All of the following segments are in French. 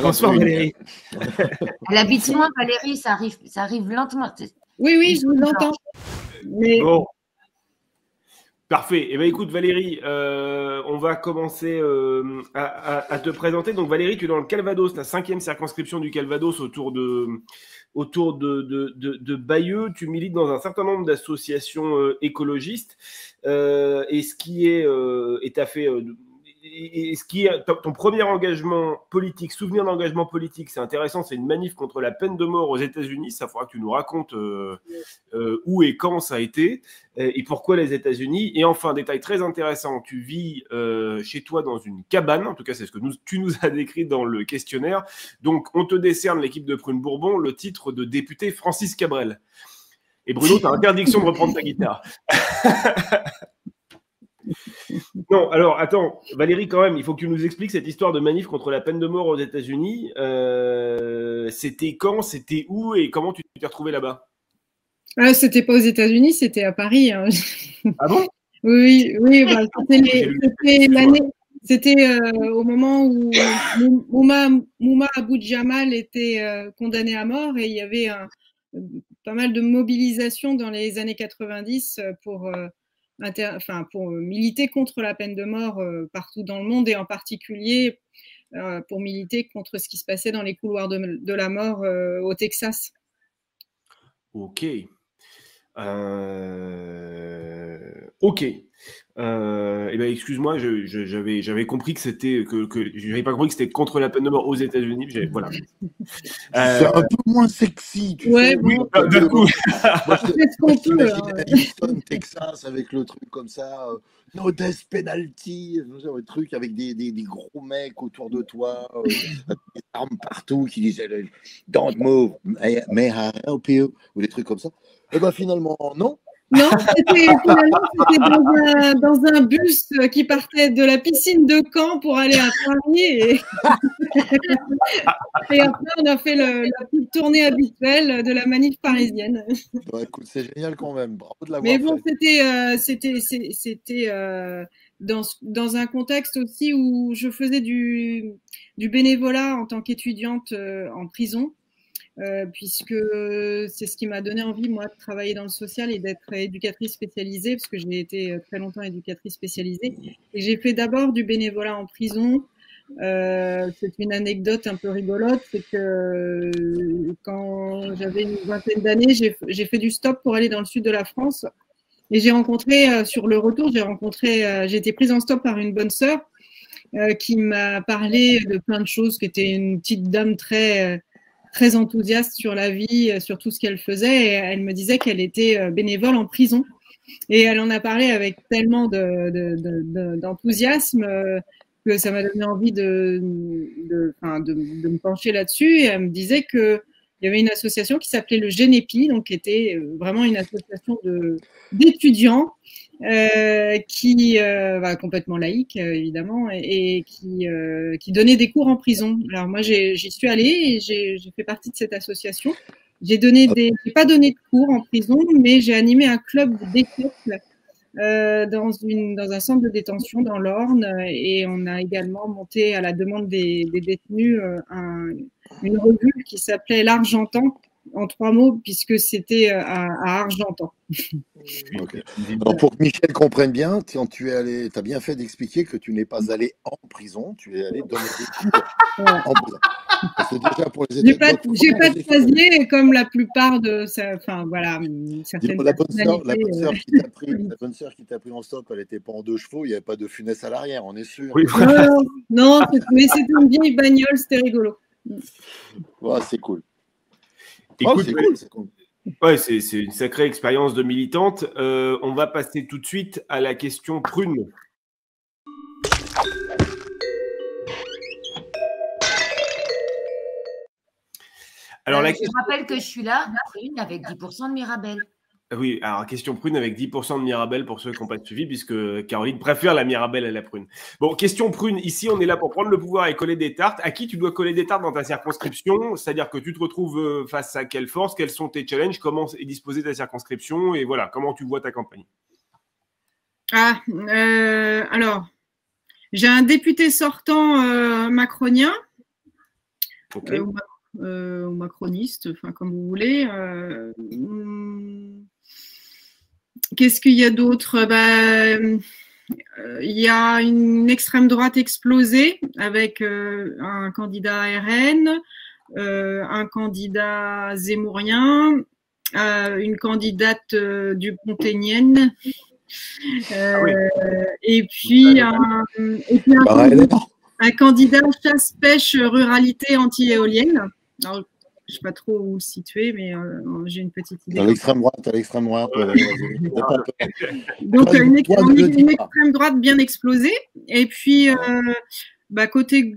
Bonsoir Valérie. Elle habite loin, Valérie, ça arrive lentement. Oui, je vous entends. Mais... Bon. Parfait. Eh bien, écoute, Valérie, on va commencer à te présenter. Donc, Valérie, tu es dans le Calvados, la 5e circonscription du Calvados autour de Bayeux. Tu milites dans un certain nombre d'associations écologistes. Et ce qui est, ton premier engagement politique, souvenir d'engagement politique, c'est intéressant, c'est une manif contre la peine de mort aux États-Unis. Ça faudra que tu nous racontes où et quand ça a été et pourquoi les États-Unis. Et enfin, détail très intéressant, tu vis chez toi dans une cabane, en tout cas c'est ce que tu nous as décrit dans le questionnaire. Donc, on te décerne, l'équipe de Prune Bourbon, le titre de député Francis Cabrel. Et Bruno, tu as interdiction de reprendre ta guitare. Non, alors, attends, Valérie, quand même, il faut que tu nous expliques cette histoire de manif contre la peine de mort aux États-Unis. C'était quand, c'était où et comment tu t'es retrouvé là-bas? C'était pas aux États-Unis, c'était à Paris. Hein. Ah bon? Oui, bah, c'était l'année. C'était au moment où Mouma Abou Jamal était condamné à mort et il y avait pas mal de mobilisation dans les années 90 pour militer contre la peine de mort partout dans le monde et en particulier pour militer contre ce qui se passait dans les couloirs de la mort au Texas. Ok. Ok. Eh ben, excuse-moi, j'avais compris que c'était j'avais pas compris que c'était contre la peine de mort aux États-Unis. Voilà. C'est un peu moins sexy, tu sais. Oui, d'un coup. Moi, je t'imagine à Houston, Texas, avec le truc comme ça, no death penalty, le truc avec des gros mecs autour de toi, avec des armes partout qui disaient don't move, may I help you, ou des trucs comme ça. Et ben finalement, non. Non, c'était dans un bus qui partait de la piscine de Caen pour aller à Paris. Et après, on a fait la petite tournée habituelle de la manif parisienne. Bah, écoute, c'est génial quand même. Bravo de l'avoir Mais bon, fait. c'était dans un contexte aussi où je faisais du bénévolat en tant qu'étudiante en prison. Puisque c'est ce qui m'a donné envie, moi, de travailler dans le social et d'être éducatrice spécialisée, parce que j'ai été très longtemps éducatrice spécialisée. Et j'ai fait d'abord du bénévolat en prison. C'est une anecdote un peu rigolote, c'est que quand j'avais une vingtaine d'années, j'ai fait du stop pour aller dans le sud de la France. Et j'ai rencontré, sur le retour, j'ai été prise en stop par une bonne sœur qui m'a parlé de plein de choses, qui était une petite dame très enthousiaste sur la vie, sur tout ce qu'elle faisait. Et elle me disait qu'elle était bénévole en prison. Et elle en a parlé avec tellement d'enthousiasme que ça m'a donné envie de me pencher là-dessus. Et elle me disait qu'il y avait une association qui s'appelait le Génépi, donc qui était vraiment une association d'étudiants qui complètement laïque évidemment et qui donnait des cours en prison. Alors moi j'y suis allée et j'ai fait partie de cette association. J'ai pas donné de cours en prison, mais j'ai animé un club d'équipe dans un centre de détention dans l'Orne et on a également monté à la demande des détenus une revue qui s'appelait l'Argentan, en 3 mots, puisque c'était à Argentan. Okay. Alors pour que Michel comprenne bien, quand tu es allé, tu as bien fait d'expliquer que tu n'es pas allé en prison, tu es allé donner des cours en prison. Parce que déjà pour les j'ai pas de casier comme la plupart de certaines la bonne sœur qui t'a pris en stop, elle n'était pas en 2 chevaux, il n'y avait pas de funeste à l'arrière, on est sûr. Oui. Non, mais c'était une vieille bagnole, c'était rigolo. Ouais, c'est cool. Écoute, c'est cool. Ouais, c'est une sacrée expérience de militante. On va passer tout de suite à la question prune. Alors, je rappelle que je suis là, prune, avec 10% de Mirabelle. Oui, alors question prune avec 10% de Mirabelle pour ceux qui n'ont pas suivi, puisque Caroline préfère la Mirabelle à la prune. Bon, question prune, ici on est là pour prendre le pouvoir et coller des tartes. À qui tu dois coller des tartes dans ta circonscription? C'est-à-dire que tu te retrouves face à quelle force? Quels sont tes challenges? Comment est disposée ta circonscription? Et voilà, comment tu vois ta campagne? Alors, j'ai un député sortant macronien Okay. Ou macroniste, enfin comme vous voulez. Qu'est-ce qu'il y a d'autre? Il y a une extrême droite explosée avec un candidat RN, un candidat zémourien, une candidate Dupont-Aignan, et puis un candidat chasse-pêche ruralité anti-éolienne. Alors, je ne sais pas trop où le situer, mais j'ai une petite idée. À l'extrême droite, à l'extrême droite. Donc, une extrême droite bien explosée. Et puis, côté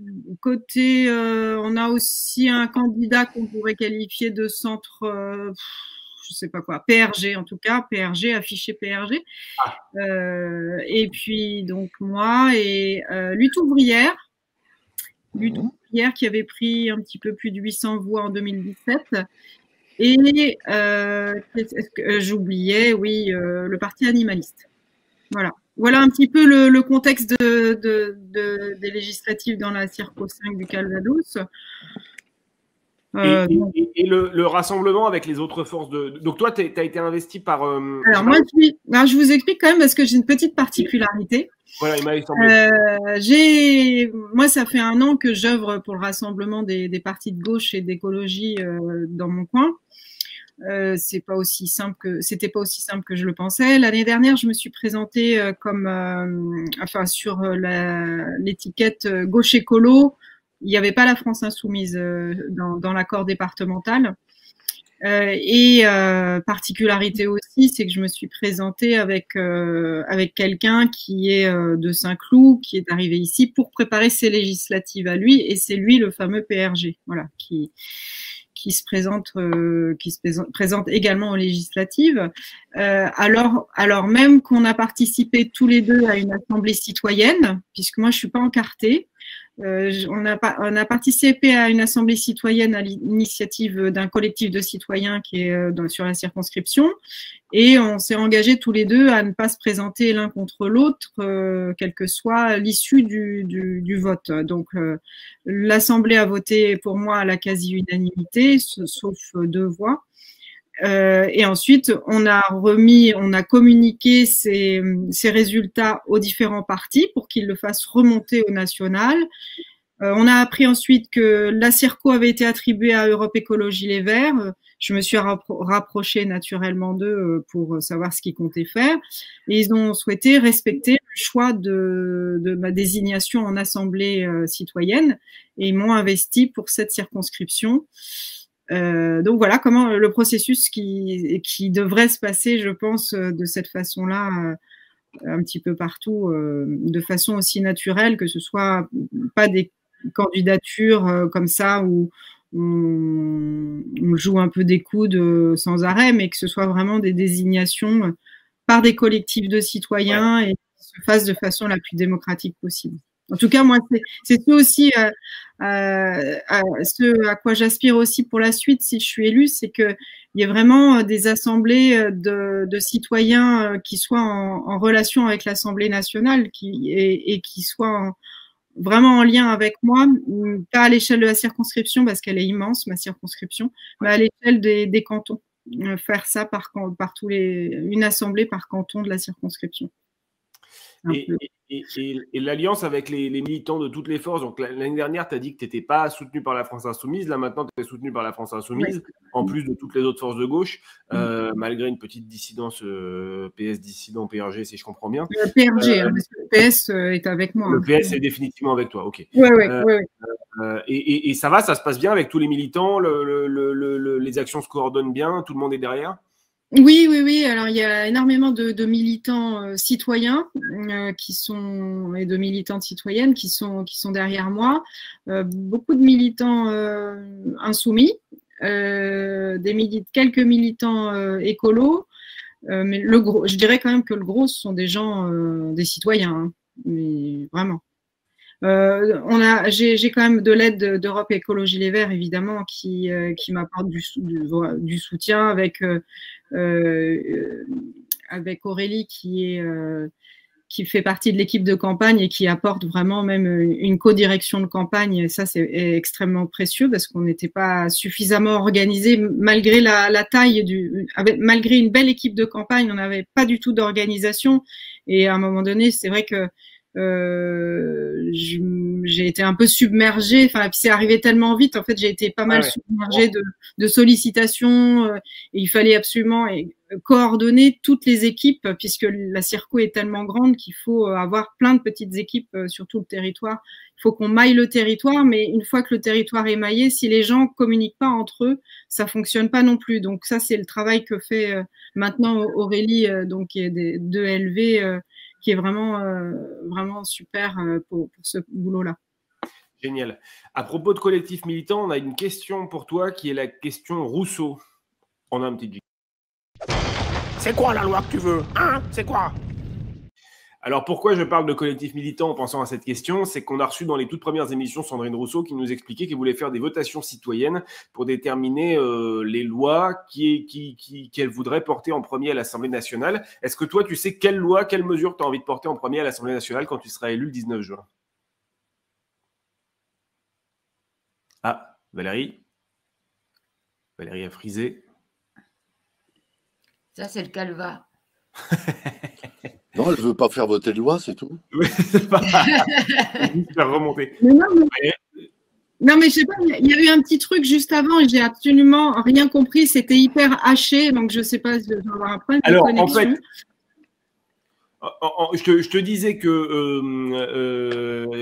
on a aussi un candidat qu'on pourrait qualifier de centre, je ne sais pas quoi, PRG en tout cas, PRG, affiché PRG. Et puis, donc, moi et Lutte ouvrière. Lutte ouvrière qui avait pris un petit peu plus de 800 voix en 2017. Et j'oubliais, oui, le parti animaliste. Voilà. Voilà un petit peu le contexte des législatives dans la Circo 5 du Calvados. Et le rassemblement avec les autres forces de… Donc, toi, tu as été investi par… Alors, moi, je vous explique quand même parce que j'ai une petite particularité. Voilà, il m'avait semblé. Moi, ça fait 1 an que j'œuvre pour le rassemblement des partis de gauche et d'écologie dans mon coin. C'était pas aussi simple que je le pensais. L'année dernière, je me suis présentée sur l'étiquette gauche écolo. Il n'y avait pas la France insoumise dans l'accord départemental. Particularité aussi, c'est que je me suis présentée avec quelqu'un qui est de Saint-Cloud, qui est arrivé ici pour préparer ses législatives à lui, et c'est lui le fameux PRG, voilà, qui se présente également aux législatives, alors même qu'on a participé tous les deux à une assemblée citoyenne, puisque moi je suis pas encartée. On a participé à une assemblée citoyenne à l'initiative d'un collectif de citoyens qui est sur la circonscription, et on s'est engagés tous les deux à ne pas se présenter l'un contre l'autre, quelle que soit l'issue du vote. Donc, l'assemblée a voté pour moi à la quasi-unanimité, sauf 2 voix. Et ensuite, on a communiqué ces résultats aux différents partis pour qu'ils le fassent remonter au national. On a appris ensuite que la Circo avait été attribuée à Europe Écologie Les Verts. Je me suis rapprochée naturellement d'eux pour savoir ce qu'ils comptaient faire. Et ils ont souhaité respecter le choix de ma désignation en assemblée citoyenne, et ils m'ont investi pour cette circonscription. Donc voilà comment le processus qui devrait se passer, je pense, de cette façon-là, un petit peu partout, de façon aussi naturelle, que ce soit pas des candidatures comme ça où on joue un peu des coudes sans arrêt, mais que ce soit vraiment des désignations par des collectifs de citoyens, et qui se fassent de façon la plus démocratique possible. En tout cas, moi, c'est ce aussi ce à quoi j'aspire aussi pour la suite, si je suis élue, c'est qu'il y ait vraiment des assemblées de citoyens qui soient en relation avec l'Assemblée nationale, et qui soient vraiment en lien avec moi, pas à l'échelle de la circonscription, parce qu'elle est immense, ma circonscription, mais à l'échelle des cantons. Faire ça une assemblée par canton de la circonscription. Et l'alliance avec les militants de toutes les forces, donc l'année dernière, tu as dit que tu n'étais pas soutenu par la France Insoumise, là maintenant tu es soutenu par la France Insoumise, en plus de toutes les autres forces de gauche, malgré une petite dissidence PS dissident PRG, si je comprends bien. Le PRG, parce que le PS est avec moi. Le PS est définitivement avec toi, ok. Oui. Et ça va, ça se passe bien avec tous les militants, les actions se coordonnent bien, tout le monde est derrière? Oui. Alors, il y a énormément de militants citoyens et de militantes citoyennes qui sont derrière moi. Beaucoup de militants insoumis, quelques militants écolos. Mais je dirais quand même que le gros, ce sont des gens, des citoyens, hein, mais vraiment. J'ai quand même de l'aide d'Europe Écologie Les Verts, évidemment, qui m'apporte du soutien avec Aurélie qui est qui fait partie de l'équipe de campagne et qui apporte vraiment même une co-direction de campagne. Et ça, c'est extrêmement précieux parce qu'on n'était pas suffisamment organisé malgré la taille malgré une belle équipe de campagne, on n'avait pas du tout d'organisation. Et à un moment donné, c'est vrai que j'ai été un peu submergée. Enfin, puis c'est arrivé tellement vite. En fait, j'ai été pas mal submergée de sollicitations. Et il fallait absolument coordonner toutes les équipes, puisque la Circo est tellement grande qu'il faut avoir plein de petites équipes sur tout le territoire. Il faut qu'on maille le territoire, mais une fois que le territoire est maillé, si les gens communiquent pas entre eux, ça fonctionne pas non plus. Donc ça, c'est le travail que fait maintenant Aurélie, donc qui est de LV, qui est vraiment, vraiment super pour ce boulot-là. Génial. À propos de collectif militant, on a une question pour toi qui est la question Rousseau. On a un petit jingle. C'est quoi la loi que tu veux? Hein? C'est quoi? Alors pourquoi je parle de collectif militant en pensant à cette question? C'est qu'on a reçu dans les toutes premières émissions Sandrine Rousseau qui nous expliquait qu'elle voulait faire des votations citoyennes pour déterminer les lois qu'elle voudrait porter en premier à l'Assemblée nationale. Est-ce que toi, tu sais quelle loi, quelle mesure tu as envie de porter en premier à l'Assemblée nationale quand tu seras élu le 19 juin? Ah, Valérie a frisé. Ça, c'est le calva. Non, elle ne veut pas faire voter de loi, c'est tout. Oui, c'est pas faire remonter. Non, mais je sais pas, il y a eu un petit truc juste avant et j'ai absolument rien compris. C'était hyper haché, donc je sais pas si je vais avoir un problème de connexion. En fait, je te disais que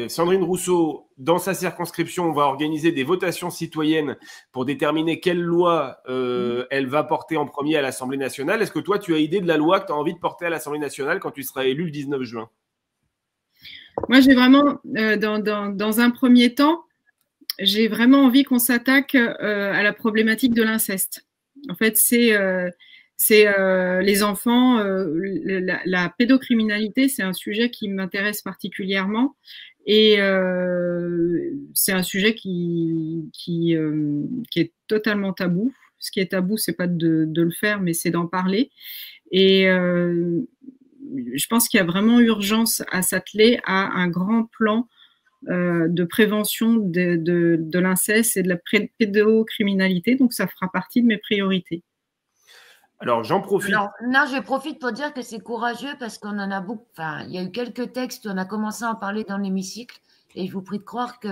Sandrine Rousseau, dans sa circonscription, va organiser des votations citoyennes pour déterminer quelle loi elle va porter en premier à l'Assemblée nationale. Est-ce que toi, tu as idée de la loi que tu as envie de porter à l'Assemblée nationale quand tu seras élu le 19 juin? Moi, j'ai vraiment, dans un premier temps, j'ai vraiment envie qu'on s'attaque à la problématique de l'inceste. En fait, c'est les enfants, la pédocriminalité, c'est un sujet qui m'intéresse particulièrement et c'est un sujet qui est totalement tabou. Ce qui est tabou, c'est pas de le faire, mais c'est d'en parler. Et je pense qu'il y a vraiment urgence à s'atteler à un grand plan de prévention de l'inceste et de la pédocriminalité. Donc, ça fera partie de mes priorités. Alors, j'en profite. Non, je profite pour dire que c'est courageux parce qu'on en a beaucoup. Enfin, il y a eu quelques textes où on a commencé à en parler dans l'hémicycle et je vous prie de croire que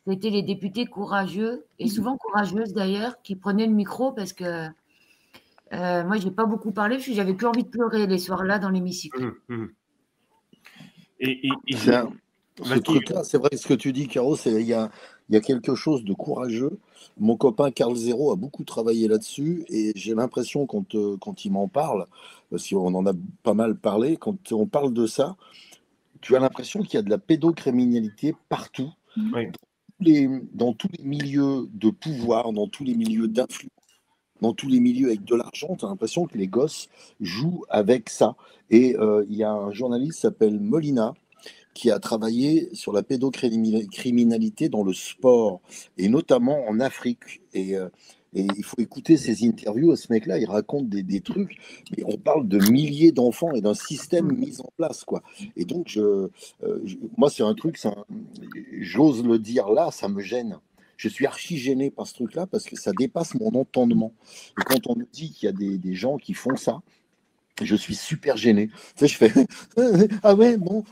c'était les députés courageux et souvent courageuses d'ailleurs qui prenaient le micro parce que moi, je n'ai pas beaucoup parlé parce que j'avais plus envie de pleurer les soirs-là dans l'hémicycle. Ce truc-là, c'est vrai ce que tu dis, Caro, il y a quelque chose de courageux. Mon copain Carl Zéro a beaucoup travaillé là-dessus et j'ai l'impression quand il m'en parle, parce qu'on en a pas mal parlé, quand on parle de ça, tu as l'impression qu'il y a de la pédocriminalité partout, dans tous les milieux de pouvoir, dans tous les milieux d'influence, dans tous les milieux avec de l'argent. Tu as l'impression que les gosses jouent avec ça. Et il y a un journaliste qui s'appelle Molina, qui a travaillé sur la pédocriminalité dans le sport, et notamment en Afrique. Et il faut écouter ses interviews. Ce mec-là, il raconte des trucs, mais on parle de milliers d'enfants et d'un système mis en place, quoi. Et donc, moi, c'est un truc, j'ose le dire là, ça me gêne. Je suis archi gêné par ce truc-là parce que ça dépasse mon entendement. Et quand on me dit qu'il y a des gens qui font ça, je suis super gêné. Tu sais, je fais ah ouais, bon,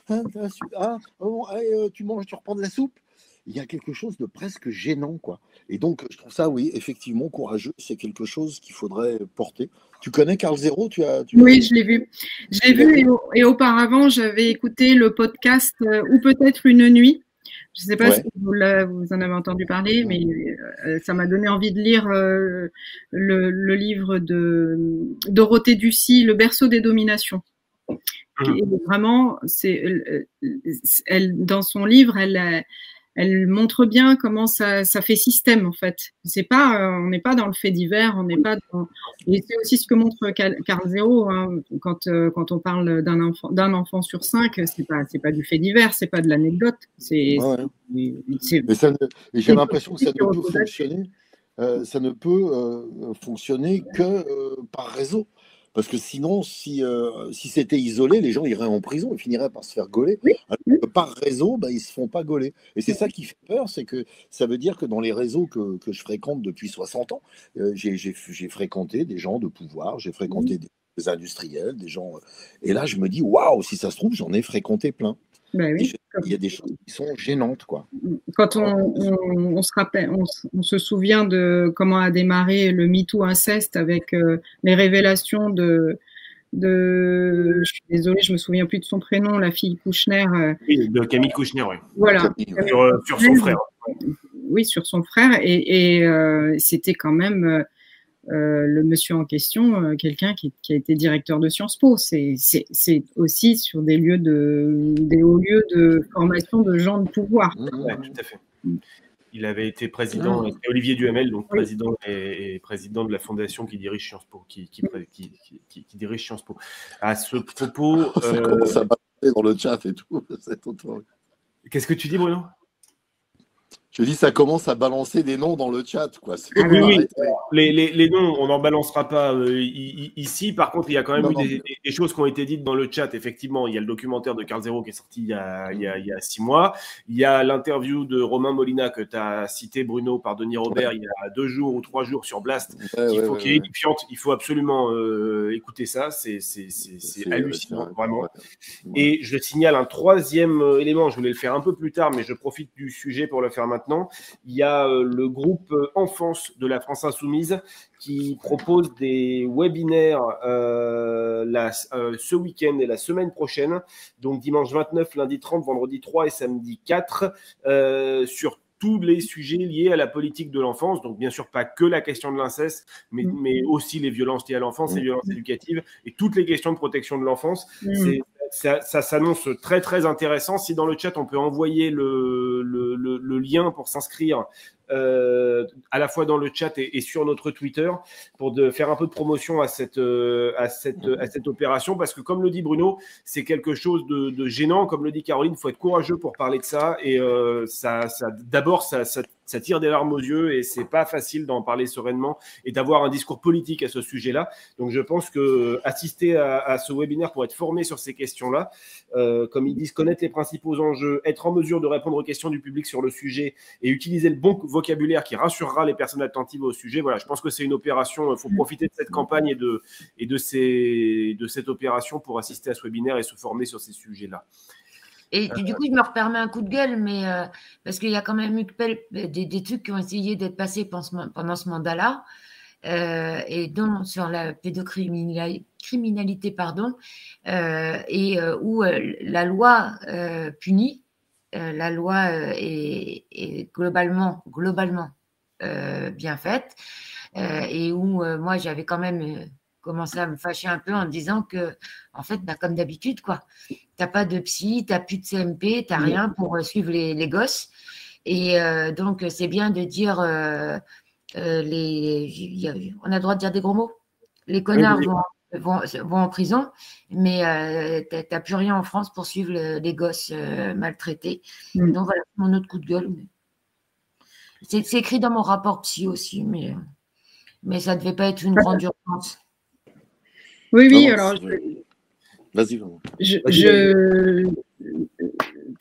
tu manges, tu reprends de la soupe. Il y a quelque chose de presque gênant, quoi. Et donc, je trouve ça, oui, effectivement, courageux. C'est quelque chose qu'il faudrait porter. Tu connais Carl Zéro? Oui, je l'ai vu. Je l'ai vu et auparavant, j'avais écouté le podcast Ou peut-être une nuit. Je ne sais pas si vous en avez entendu parler, mais ça m'a donné envie de lire le livre de Dorothée Ducy, Le berceau des dominations. Et vraiment, dans son livre, elle montre bien comment ça fait système, en fait. On n'est pas dans le fait divers, on n'est pas dans... Et c'est aussi ce que montre Carl Zéro, hein, quand on parle d'un enfant sur 5, c'est pas du fait divers, c'est pas de l'anecdote. J'ai l'impression que ça ne peut fonctionner. Ça ne peut fonctionner que par réseau. Parce que sinon, si c'était isolé, les gens iraient en prison et finiraient par se faire gauler. Oui. Alors que par réseau, bah, ils ne se font pas gauler. Et c'est ça qui fait peur, c'est que ça veut dire que dans les réseaux que je fréquente depuis 60 ans, j'ai fréquenté des gens de pouvoir, j'ai fréquenté des industriels, des gens. Et là, je me dis, waouh, si ça se trouve, j'en ai fréquenté plein. Ben oui. Il y a des choses qui sont gênantes, quoi. Quand on se rappelle, on se souvient de comment a démarré le MeToo inceste avec les révélations je suis désolée, je me souviens plus de son prénom, la fille Kouchner. Oui, de Camille Kouchner, oui. Voilà. Sur son frère. Oui, sur son frère. Et c'était quand même le monsieur en question, quelqu'un qui a été directeur de Sciences Po. C'est aussi sur des hauts lieux de formation de gens de pouvoir. Ouais, tout à fait. Il avait été président, Olivier Duhamel, donc président et président de la fondation qui dirige Sciences Po, qui dirige Sciences Po. À ce propos, ça commence à balancer dans le chat et tout. Qu'est-ce que tu dis, Bruno? Je dis, ça commence à balancer des noms dans le chat, quoi. Oui. Les noms, on n'en balancera pas ici. Par contre, il y a quand même eu des choses qui ont été dites dans le chat. Effectivement, il y a le documentaire de Carl Zero qui est sorti il y a 6 mois. Il y a l'interview de Romain Molina que tu as cité, Bruno, par Denis Robert, il y a 2 jours ou 3 jours sur Blast, qui est édifiante. Il faut absolument écouter ça. C'est hallucinant, vraiment. Et je signale un 3e élément. Je voulais le faire un peu plus tard, mais je profite du sujet pour le faire maintenant. Il y a le groupe Enfance de la France Insoumise qui propose des webinaires ce week-end et la semaine prochaine, donc dimanche 29, lundi 30, vendredi 3 et samedi 4, sur tous les sujets liés à la politique de l'enfance. Donc, bien sûr, pas que la question de l'inceste, mais aussi les violences liées à l'enfance, les violences éducatives et toutes les questions de protection de l'enfance. Ça s'annonce très, très intéressant. Si dans le chat, on peut envoyer le lien pour s'inscrire à la fois dans le chat et sur notre Twitter pour faire un peu de promotion à cette opération, parce que comme le dit Bruno, c'est quelque chose de gênant. Comme le dit Caroline, il faut être courageux pour parler de ça, et d'abord ça tire des larmes aux yeux et c'est pas facile d'en parler sereinement et d'avoir un discours politique à ce sujet-là. Donc je pense que assister à ce webinaire pour être formé sur ces questions-là, comme ils disent, connaître les principaux enjeux, être en mesure de répondre aux questions du public sur le sujet et utiliser le bon vocabulaire qui rassurera les personnes attentives au sujet. Voilà, je pense que c'est une opération. Il faut profiter de cette campagne et de cette opération pour assister à ce webinaire et se former sur ces sujets-là. Et du coup, je me permets un coup de gueule, mais parce qu'il y a quand même eu des trucs qui ont essayé d'être passés pendant ce mandat-là, et dont sur la pédocriminalité, où la loi punit, la loi est globalement bien faite, et où moi j'avais quand même commencé à me fâcher un peu en disant que, en fait, comme d'habitude, quoi. T'as pas de psy, t'as plus de CMP, t'as rien pour suivre les gosses. Et donc, c'est bien de dire on a le droit de dire des gros mots. Les connards vont en prison, mais t'as plus rien en France pour suivre les gosses maltraités. Donc voilà, mon autre coup de gueule. C'est écrit dans mon rapport psy aussi, mais ça ne devait pas être une grande urgence. Oui, alors vas-y.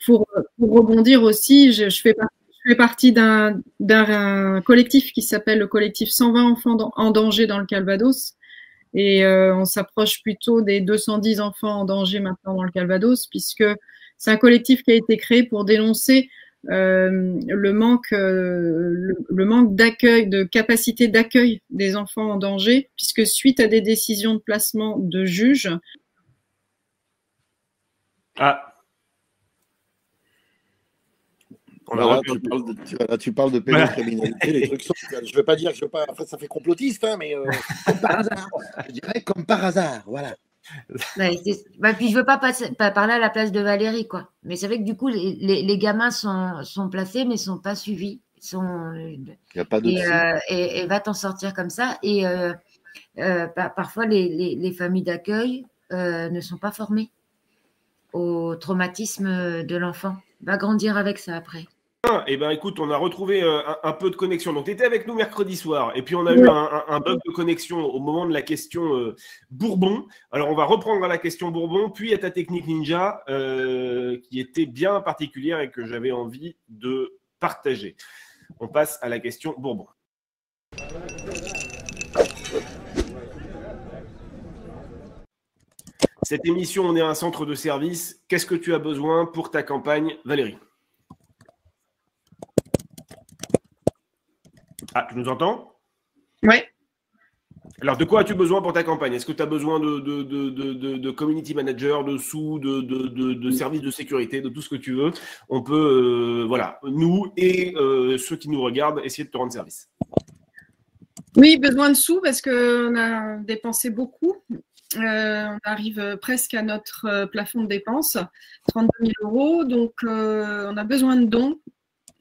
Pour rebondir aussi, je fais partie d'un collectif qui s'appelle le collectif 120 enfants en danger dans le Calvados. Et on s'approche plutôt des 210 enfants en danger maintenant dans le Calvados, puisque c'est un collectif qui a été créé pour dénoncer le manque d'accueil, de capacité d'accueil des enfants en danger, puisque suite à des décisions de placement de juges. Tu parles de pédocriminalité, les trucs. Je veux pas dire, après ça fait complotiste, hein, mais comme par hasard. Je dirais comme par hasard, voilà. Puis je veux pas parler à la place de Valérie, quoi. Mais c'est vrai que du coup, les gamins sont placés, mais sont pas suivis. Il n'y a pas de et va t'en sortir comme ça. Et parfois, les familles d'accueil ne sont pas formées au traumatisme de l'enfant. Va grandir avec ça après. Eh ben, écoute, on a retrouvé un peu de connexion. Donc, tu étais avec nous mercredi soir, et puis on a eu un bug de connexion au moment de la question Bourbon. Alors, on va reprendre la question Bourbon, puis à ta technique ninja, qui était bien particulière et que j'avais envie de partager. On passe à la question Bourbon. Cette émission, on est un centre de service. Qu'est-ce que tu as besoin pour ta campagne, Valérie? Ah, tu nous entends? Oui. Alors, de quoi as-tu besoin pour ta campagne? Est-ce que tu as besoin de community manager, de sous, de services de sécurité, de tout ce que tu veux? On peut, voilà, nous et ceux qui nous regardent, essayer de te rendre service. Oui, besoin de sous parce qu'on a dépensé beaucoup. On arrive presque à notre plafond de dépenses, 32 000 €. Donc, on a besoin de dons.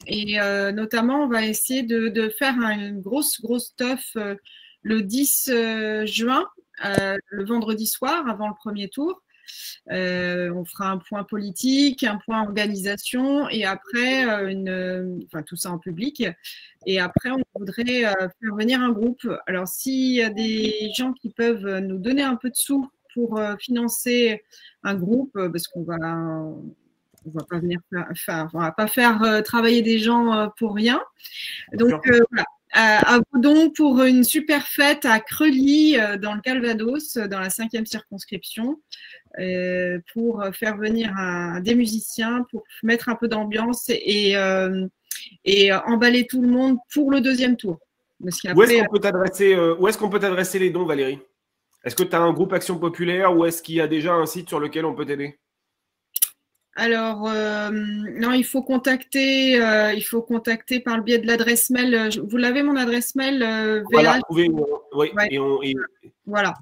Et notamment, on va essayer de faire une grosse stuff le 10 juin, le vendredi soir, avant le premier tour. On fera un point politique, un point organisation et après, enfin, tout ça en public. Et après, on voudrait faire venir un groupe. Alors, s'il y a des gens qui peuvent nous donner un peu de sous pour financer un groupe, parce qu'on va... On va pas venir on va pas faire travailler des gens pour rien. Donc voilà. À Vaudon pour une super fête à Creully dans le Calvados, dans la 5e circonscription, pour faire venir des musiciens, pour mettre un peu d'ambiance et emballer tout le monde pour le deuxième tour. Où est-ce qu'on peut t'adresser les dons, Valérie? Est-ce que tu as un groupe Action Populaire ou est-ce qu'il y a déjà un site sur lequel on peut t'aider? Alors, non, il faut contacter par le biais de l'adresse mail. Vous l'avez, mon adresse mail Voilà, oui, ouais. Voilà.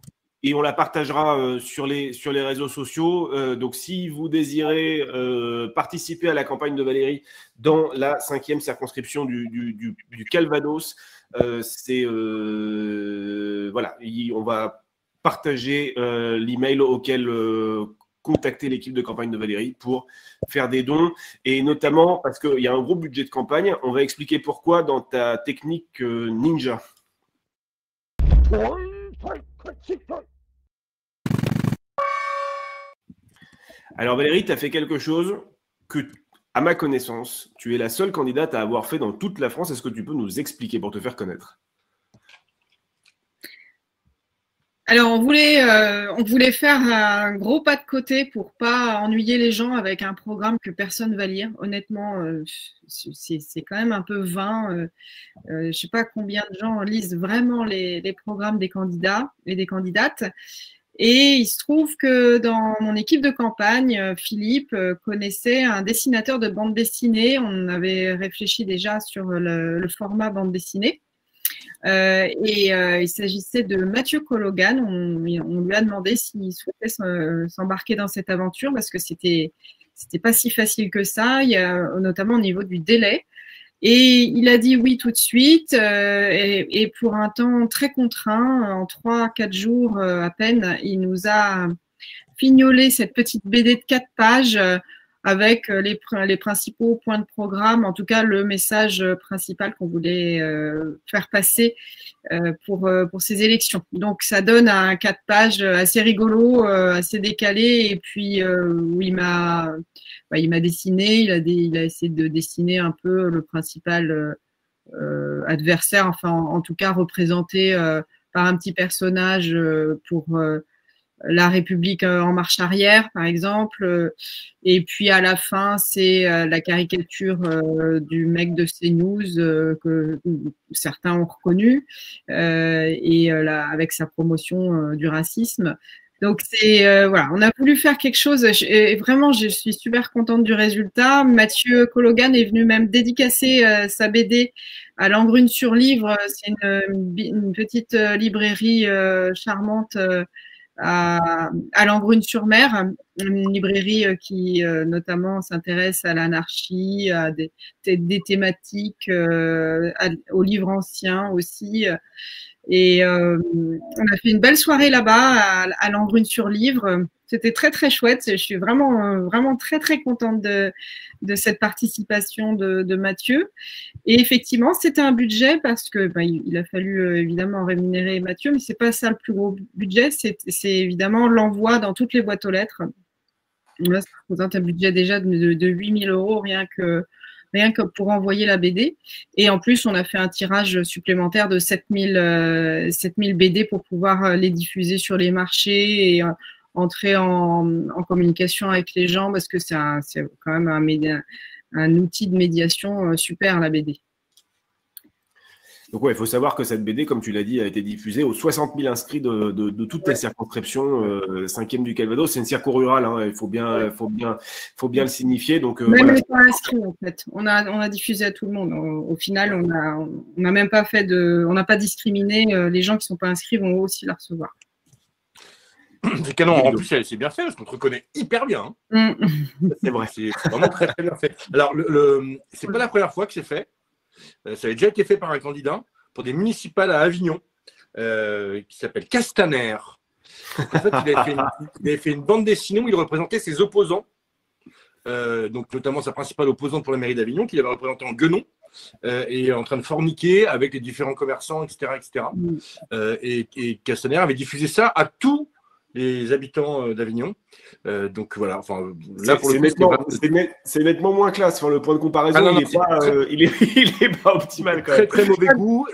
Et on la partagera sur les réseaux sociaux. Donc, si vous désirez participer à la campagne de Valérie dans la 5e circonscription du Calvados, voilà, on va partager l'email auquel contacter l'équipe de campagne de Valérie pour faire des dons, et notamment parce qu'il y a un gros budget de campagne. On va expliquer pourquoi dans ta technique ninja. Alors Valérie, tu as fait quelque chose que, à ma connaissance, tu es la seule candidate à avoir fait dans toute la France. Est-ce que tu peux nous expliquer pour te faire connaître? Alors, on voulait faire un gros pas de côté pour pas ennuyer les gens avec un programme que personne va lire. Honnêtement, c'est quand même un peu vain. Je sais pas combien de gens lisent vraiment les programmes des candidats et des candidates. Et il se trouve que dans mon équipe de campagne, Philippe connaissait un dessinateur de bande dessinée. On avait réfléchi déjà sur le format bande dessinée. Il s'agissait de Mathieu Cologan. On lui a demandé s'il souhaitait s'embarquer dans cette aventure parce que c'était pas si facile que ça, notamment au niveau du délai. Et il a dit oui tout de suite, et pour un temps très contraint, en 3-4 jours à peine, il nous a fignolé cette petite BD de 4 pages avec les principaux points de programme, en tout cas le message principal qu'on voulait faire passer pour ces élections. Donc ça donne un 4 pages assez rigolo, assez décalé, et puis où il m'a dessiné, il a essayé de dessiner un peu le principal adversaire, enfin en tout cas représenté par un petit personnage pour la République en marche arrière, par exemple. Et puis à la fin, c'est la caricature du mec de CNews que certains ont reconnu, avec sa promotion du racisme. Donc voilà, on a voulu faire quelque chose, et vraiment je suis super contente du résultat. Mathieu Cologan est venu même dédicacer sa BD à Langrune-sur-Livre. C'est une petite librairie charmante à Langrune-sur-Mer, une librairie qui notamment s'intéresse à l'anarchie, à des thématiques, aux livres anciens aussi. Et on a fait une belle soirée là-bas à Langrune-sur-Livre. C'était très très chouette. Je suis vraiment très très contente de cette participation de Mathieu. Et effectivement, c'était un budget parce que il a fallu évidemment rémunérer Mathieu, mais c'est pas ça le plus gros budget. C'est évidemment l'envoi dans toutes les boîtes aux lettres. Là, ça représente un budget déjà de 8 000 € rien que pour envoyer la BD. Et en plus, on a fait un tirage supplémentaire de 7 000 BD pour pouvoir les diffuser sur les marchés et entrer en communication avec les gens parce que c'est quand même un outil de médiation super, la BD. Donc ouais, il faut savoir que cette BD, comme tu l'as dit, a été diffusée aux 60 000 inscrits de toute la circonscription 5e du Calvados. C'est une circo rurale, hein, il faut bien le signifier. Donc, même voilà. Les pas inscrits, en fait. On a diffusé à tout le monde. Au final, on n'a même pas on n'a pas discriminé. Les gens qui ne sont pas inscrits vont aussi la recevoir. C'est canon. En plus, c'est bien fait parce qu'on te reconnaît hyper bien. Hein. C'est vrai. C'est vraiment très, très bien fait. Alors, c'est pas la première fois que c'est fait. Ça avait déjà été fait par un candidat pour des municipales à Avignon qui s'appelle Castaner. En fait, il avait fait une bande dessinée où il représentait ses opposants, donc notamment sa principale opposante pour la mairie d'Avignon, qu'il avait représenté en guenon et en train de forniquer avec les différents commerçants, etc. Et Castaner avait diffusé ça à tous les habitants d'Avignon. Donc voilà, enfin là pour le coup, c'est nettement moins classe. Enfin, le point de comparaison, il est pas optimal quand même. Très mauvais goût.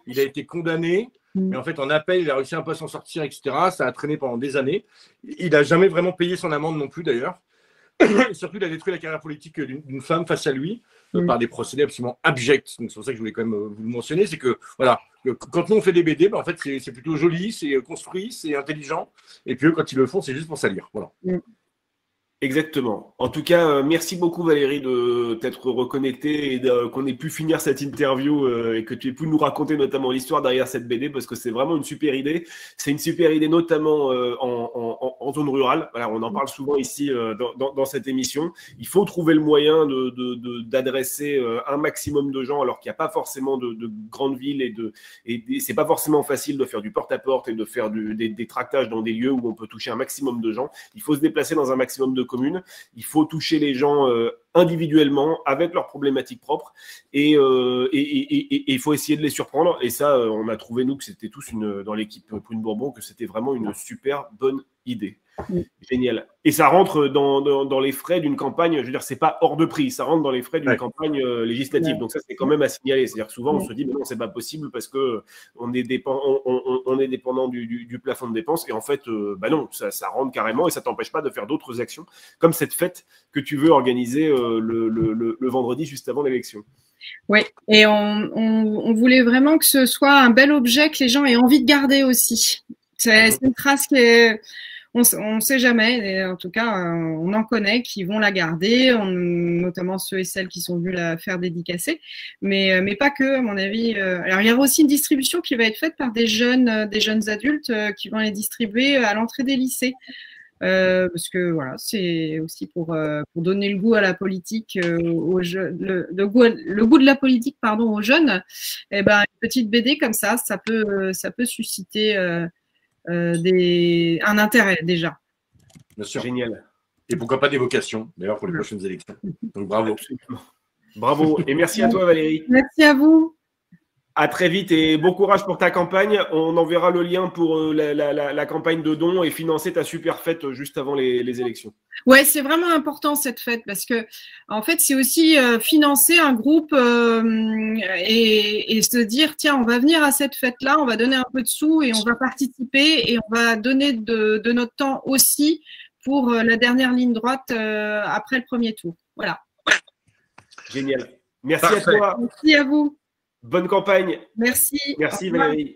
Il a été condamné, mais en fait en appel, il a réussi un peu à s'en sortir, etc. Ça a traîné pendant des années. Il n'a jamais vraiment payé son amende non plus d'ailleurs. Et surtout, il a détruit la carrière politique d'une femme face à lui par des procédés absolument abjects. Donc c'est pour ça que je voulais quand même vous le mentionner, c'est que voilà, quand nous on fait des BD, en fait c'est plutôt joli, c'est construit, c'est intelligent, et puis eux quand ils le font, c'est juste pour salir. Voilà. Exactement. En tout cas, merci beaucoup Valérie de t'être reconnectée et qu'on ait pu finir cette interview et que tu aies pu nous raconter notamment l'histoire derrière cette BD parce que c'est vraiment une super idée. C'est une super idée notamment en zone rurale. Voilà, on en parle souvent ici dans cette émission. Il faut trouver le moyen d'adresser un maximum de gens alors qu'il n'y a pas forcément de grandes villes et c'est pas forcément facile de faire du porte-à-porte et de faire des tractages dans des lieux où on peut toucher un maximum de gens. Il faut se déplacer dans un maximum de communes. Il faut toucher les gens individuellement avec leurs problématiques propres et il faut essayer de les surprendre. Et ça, on a trouvé, nous, que c'était tous dans l'équipe Prune Bourbon, que c'était vraiment une super bonne idée. Génial. Et ça rentre dans les frais d'une campagne, je veux dire, c'est pas hors de prix, ça rentre dans les frais d'une campagne législative. Donc ça, c'est quand même à signaler. C'est-à-dire que souvent, on se dit, mais non, c'est pas possible parce que on est dépendant du plafond de dépenses. Et en fait, non, ça rentre carrément et ça t'empêche pas de faire d'autres actions, comme cette fête que tu veux organiser le vendredi juste avant l'élection. Oui, et on voulait vraiment que ce soit un bel objet que les gens aient envie de garder aussi. C'est une trace qui est... On ne sait jamais, et en tout cas, on en connaît qui vont la garder, notamment ceux et celles qui sont venus la faire dédicacer, mais pas que, à mon avis. Alors, il y aura aussi une distribution qui va être faite par des jeunes adultes qui vont les distribuer à l'entrée des lycées. Parce que voilà, c'est aussi pour donner le goût à la politique aux jeunes, le goût de la politique, pardon, aux jeunes. Et une petite BD comme ça peut susciter un intérêt déjà. Bien sûr. Génial. Et pourquoi pas des vocations, d'ailleurs, pour les prochaines élections. Donc bravo. Absolument. Bravo. Et merci à toi, Valérie. Merci à vous. À très vite et bon courage pour ta campagne. On enverra le lien pour la campagne de dons et financer ta super fête juste avant les élections. Ouais, c'est vraiment important cette fête parce que en fait, c'est aussi financer un groupe et se dire tiens, on va venir à cette fête-là, on va donner un peu de sous et on va participer et on va donner de notre temps aussi pour la dernière ligne droite après le premier tour. Voilà. Génial. Merci à toi. Merci à vous. Bonne campagne. Merci. Merci Valérie.